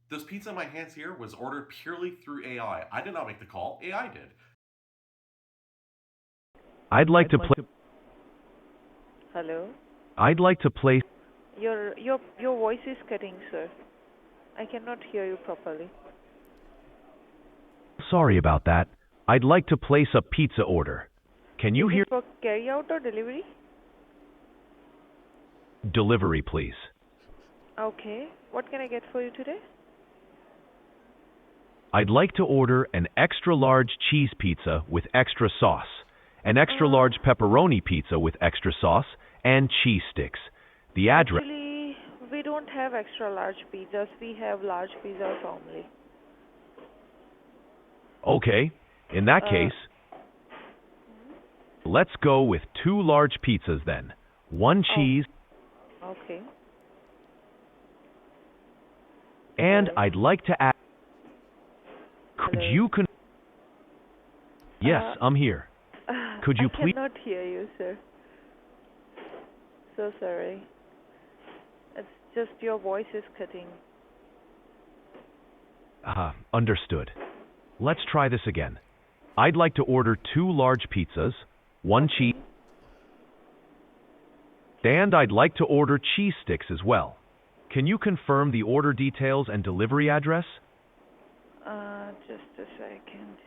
This pizza in my hands here was ordered purely through AI. I did not make the call, AI did. I'd like to play. Hello? I'd like to place. Your voice is cutting, sir. I cannot hear you properly. Sorry about that. I'd like to place a pizza order. Can you Is hear? it for carry out or delivery? Delivery, please. Okay. What can I get for you today? I'd like to order an extra large cheese pizza with extra sauce, an extra large pepperoni pizza with extra sauce, and cheese sticks. The address. Actually, we don't have extra large pizzas. We have large pizzas only. Okay. In that case, let's go with 2 large pizzas then. 1 cheese, Okay. and Hello? I'd like to add. Could Hello? you Yes, I'm here. Could you I please? cannot hear you, sir. So sorry. It's just your voice is cutting. Understood. Let's try this again. I'd like to order 2 large pizzas, 1 cheese, and I'd like to order cheese sticks as well. Can you confirm the order details and delivery address? Just a second.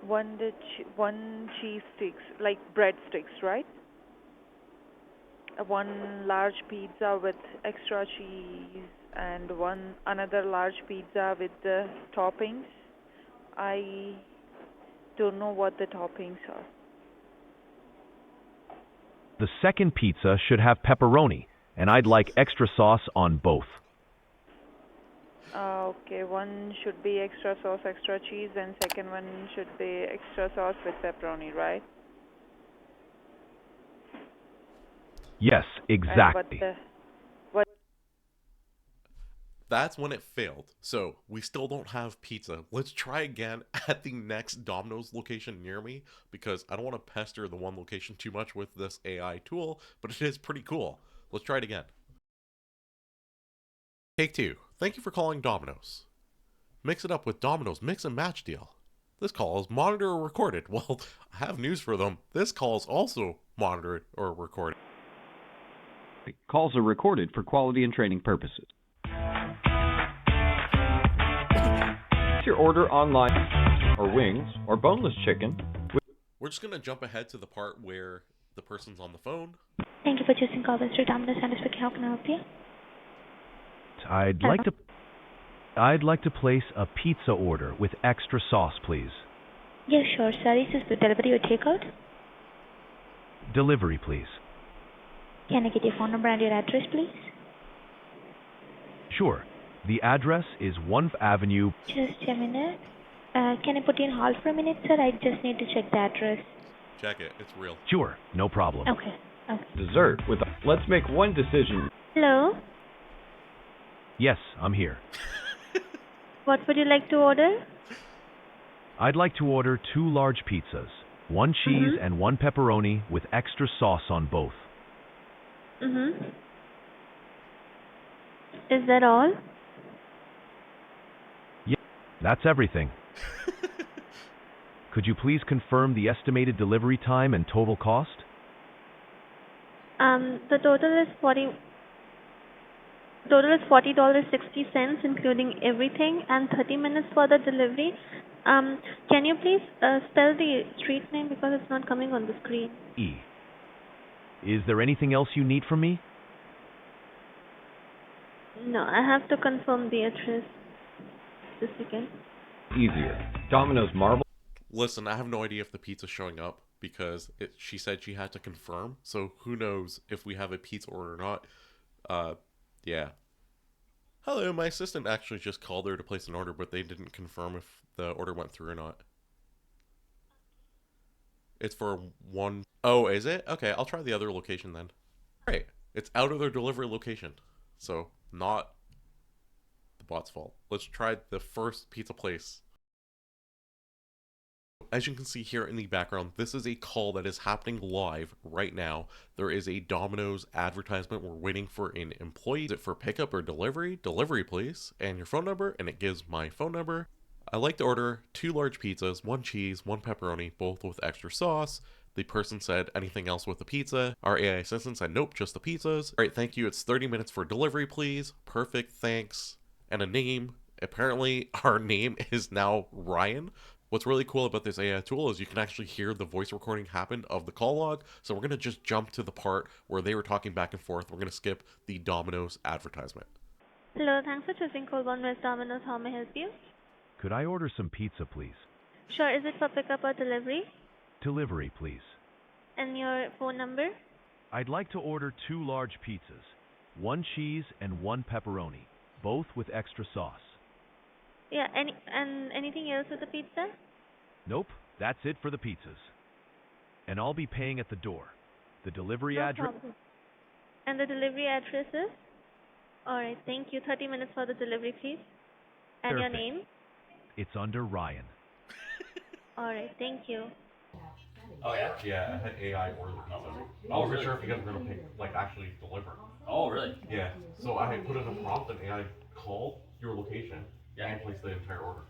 One cheese sticks, like breadsticks, right? 1 large pizza with extra cheese and another large pizza with the toppings. I don't know what the toppings are. The second pizza should have pepperoni, and I'd like extra sauce on both. Okay, one should be extra sauce, extra cheese, and second one should be extra sauce with pepperoni, right? Yes, And exactly. what That's when it failed. So we still don't have pizza. Let's try again at the next Domino's location near me because I don't want to pester the one location too much with this AI tool, but it is pretty cool. Let's try it again. Take 2. Thank you for calling Domino's. Mix it up with Domino's Mix and Match deal. This call is monitored or recorded. Well, I have news for them. This call is also monitored or recorded. Calls are recorded for quality and training purposes. Your order online or wings or boneless chicken. We're just going to jump ahead to the part where the person's on the phone. Thank you for choosing Call Western Domino's. Sanders speaking. How can I help you? I'd like to place a pizza order with extra sauce, please. Yes, sure, sir. Is this the delivery or takeout? Delivery, please. Can I get your phone number and your address, please? Sure. The address is 1st Avenue. Just a minute. Can I put you on hold for a minute, sir? I just need to check the address. Check it. It's real. Sure, no problem. Okay. Dessert with let's make one decision. Hello? Yes, I'm here. What would you like to order? I'd like to order 2 large pizzas, 1 cheese and 1 pepperoni with extra sauce on both. Is that all? Yeah, that's everything. Could you please confirm the estimated delivery time and total cost? The total is $40.60, including everything, and 30 minutes for the delivery. Can you please spell the street name because it's not coming on the screen? E. Is there anything else you need from me? No, I have to confirm the address. Just a second. Easier. Domino's marble. Listen, I have no idea if the pizza's showing up because she said she had to confirm. So who knows if we have a pizza order or not. Yeah. Hello, my assistant actually just called her to place an order, but they didn't confirm if the order went through or not. It's for 1... Oh, is it? Okay, I'll try the other location then. Right. It's out of their delivery location. So, not the bot's fault. Let's try the first pizza place. as you can see here in the background, this is a call that is happening live right now. There is a Domino's advertisement. We're waiting for an employee. Is it for pickup or delivery? Delivery, please. And your phone number, and it gives my phone number. I like to order 2 large pizzas, 1 cheese, 1 pepperoni, both with extra sauce. The person said anything else with the pizza. Our AI assistant said nope, just the pizzas. All right, thank you. It's 30 minutes for delivery, please. Perfect, thanks. And a name. Apparently, our name is now Ryan. What's really cool about this AI tool is you can actually hear the voice recording happen of the call log. So we're going to just jump to the part where they were talking back and forth. We're going to skip the Domino's advertisement. Hello, thanks for choosing call 1 West Domino's. How may I help you? Could I order some pizza, please? Sure, is it for pickup or delivery? Delivery, please. And your phone number? I'd like to order 2 large pizzas, 1 cheese and 1 pepperoni, both with extra sauce. Yeah, anything else with the pizza? Nope, that's it for the pizzas. And I'll be paying at the door. The delivery No address... problem. And the delivery address is? Alright, thank you. 30 minutes for the delivery, please. And your Perfect. name? It's under Ryan. Alright, thank you. Oh yeah? Yeah, I had AI order the pizza. I wasn't really? sure if you guys were gonna actually deliver. Oh, really? Yeah. So I had put in a prompt and AI called your location Yeah. and placed the entire order.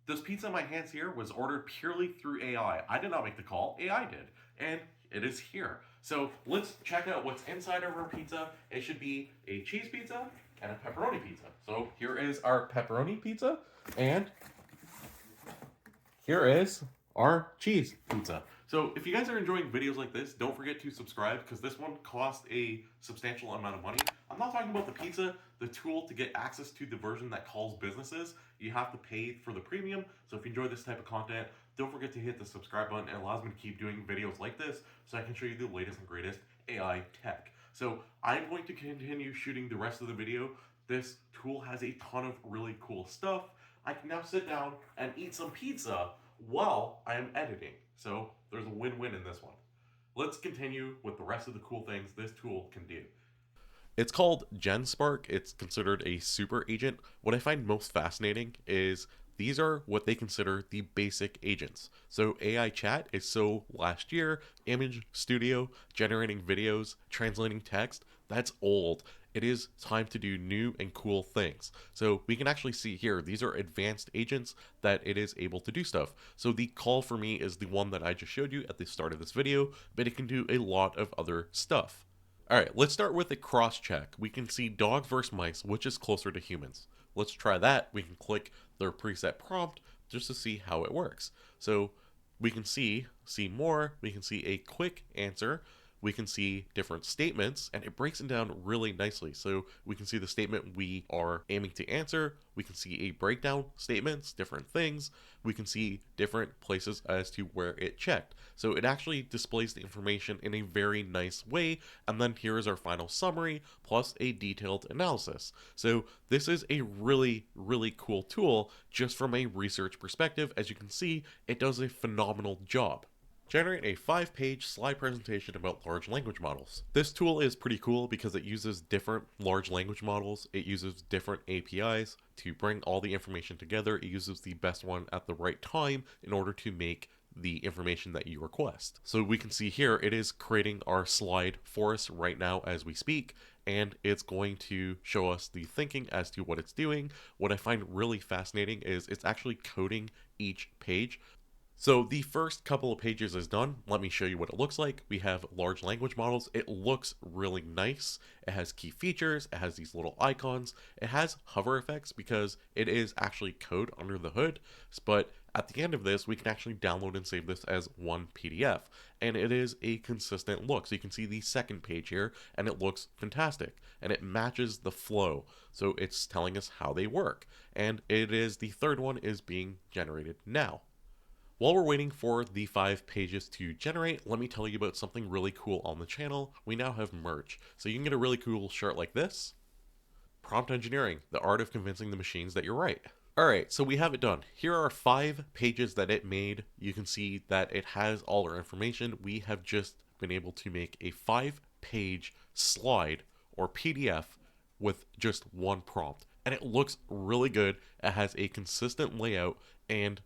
This pizza in my hands here was ordered purely through AI. I did not make the call, AI did. And it is here. So let's check out what's inside of our pizza. It should be a cheese pizza and a pepperoni pizza. So here is our pepperoni pizza, and here is our cheese pizza. So if you guys are enjoying videos like this, don't forget to subscribe, because this one cost a substantial amount of money. I'm not talking about the pizza, the tool to get access to the version that calls businesses. You have to pay for the premium. So if you enjoy this type of content, don't forget to hit the subscribe button. It allows me to keep doing videos like this so I can show you the latest and greatest AI tech. So I'm going to continue shooting the rest of the video. This tool has a ton of really cool stuff. I can now sit down and eat some pizza while I am editing. So there's a win-win in this one. Let's continue with the rest of the cool things this tool can do. It's called GenSpark. It's considered a super agent. What I find most fascinating is these are what they consider the basic agents. So AI chat is so last year, image studio, generating videos, translating text, that's old. It is time to do new and cool things. So we can actually see here, these are advanced agents that it is able to do stuff. So the call for me is the one that I just showed you at the start of this video, but it can do a lot of other stuff. All right, let's start with a cross check. We can see dog versus mice, which is closer to humans. Let's try that. We can click their preset prompt just to see how it works. So we can see more, we can see a quick answer, we can see different statements, and it breaks them down really nicely. So we can see the statement we are aiming to answer, we can see a breakdown statements, different things, we can see different places as to where it checked. So it actually displays the information in a very nice way, and then here is our final summary plus a detailed analysis. So this is a really, really cool tool just from a research perspective. As you can see, it does a phenomenal job. Generate a 5-page slide presentation about large language models. This tool is pretty cool because it uses different large language models. It uses different APIs to bring all the information together. It uses the best one at the right time in order to make the information that you request. So we can see here, it is creating our slide for us right now as we speak, and it's going to show us the thinking as to what it's doing. What I find really fascinating is it's actually coding each page. So the first couple of pages is done. Let me show you what it looks like. We have large language models. It looks really nice. It has key features. It has these little icons. It has hover effects because it is actually code under the hood. But at the end of this, we can actually download and save this as one PDF. And it is a consistent look. So you can see the second page here, and it looks fantastic. And it matches the flow. So it's telling us how they work. And it is the third one is being generated now. While we're waiting for the 5 pages to generate, let me tell you about something really cool on the channel. We now have merch. So you can get a really cool shirt like this. Prompt engineering, the art of convincing the machines that you're right. Alright, so we have it done. Here are 5 pages that it made. You can see that it has all our information. We have just been able to make a 5-page slide or PDF with just one prompt. And it looks really good. It has a consistent layout, and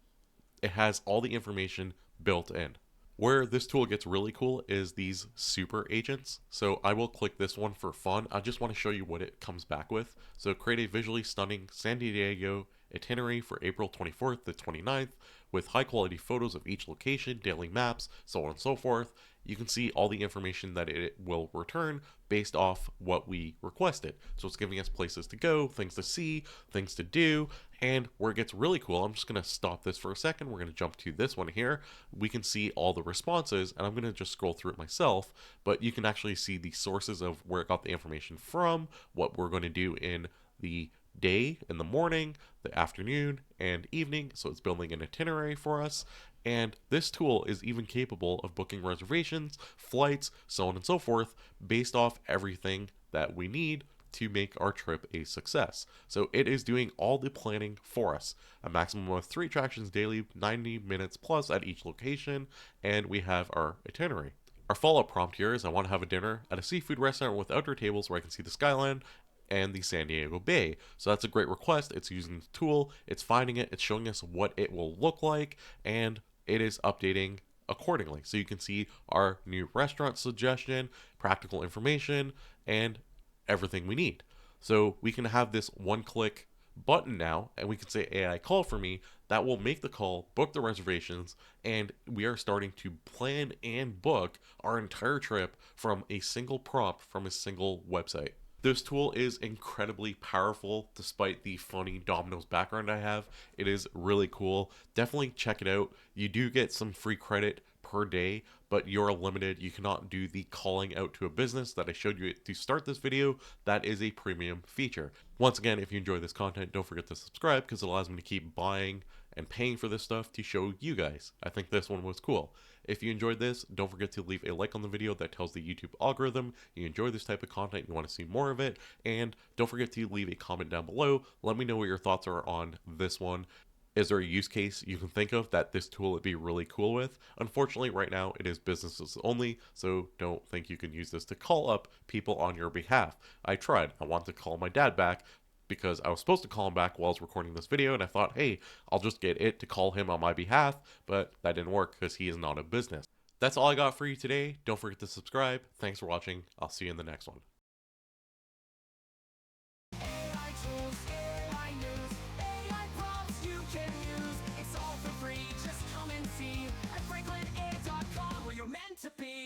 it has all the information built in. Where this tool gets really cool is these super agents. So I will click this one for fun. I just want to show you what it comes back with. So create a visually stunning San Diego itinerary for April 24th to 29th with high quality photos of each location, daily maps, so on and so forth. You can see all the information that it will return based off what we requested. So it's giving us places to go, things to see, things to do, and where it gets really cool, I'm just going to stop this for a second. We're going to jump to this one here. We can see all the responses, and I'm going to just scroll through it myself, but you can actually see the sources of where it got the information from, what we're going to do in the day, in the morning, the afternoon, and evening. So it's building an itinerary for us. And this tool is even capable of booking reservations, flights, so on and so forth, based off everything that we need to make our trip a success. So it is doing all the planning for us. A maximum of 3 attractions daily, 90 minutes plus at each location, and we have our itinerary. Our follow-up prompt here is I want to have a dinner at a seafood restaurant with outdoor tables where I can see the skyline and the San Diego Bay. So that's a great request. It's using the tool, it's finding it, it's showing us what it will look like, and it is updating accordingly. So you can see our new restaurant suggestion, practical information, and everything we need. So we can have this one-click button now, and we can say AI call for me. That will make the call, book the reservations, and we are starting to plan and book our entire trip from a single prompt from a single website. This tool is incredibly powerful despite the funny Domino's background I have. It is really cool. Definitely check it out. You do get some free credit per day, but you're limited. You cannot do the calling out to a business that I showed you to start this video. That is a premium feature. Once again, if you enjoy this content, don't forget to subscribe because it allows me to keep buying and paying for this stuff to show you guys. I think this one was cool. If you enjoyed this, don't forget to leave a like on the video. That tells the YouTube algorithm you enjoy this type of content, you want to see more of it, and don't forget to leave a comment down below. Let me know what your thoughts are on this one. Is there a use case you can think of that this tool would be really cool with? Unfortunately, right now it is businesses only, so don't think you can use this to call up people on your behalf. I tried. I wanted to call my dad back because I was supposed to call him back while I was recording this video, and I thought, hey, I'll just get it to call him on my behalf, but that didn't work because he is not a business. That's all I got for you today. Don't forget to subscribe. Thanks for watching. I'll see you in the next one. To be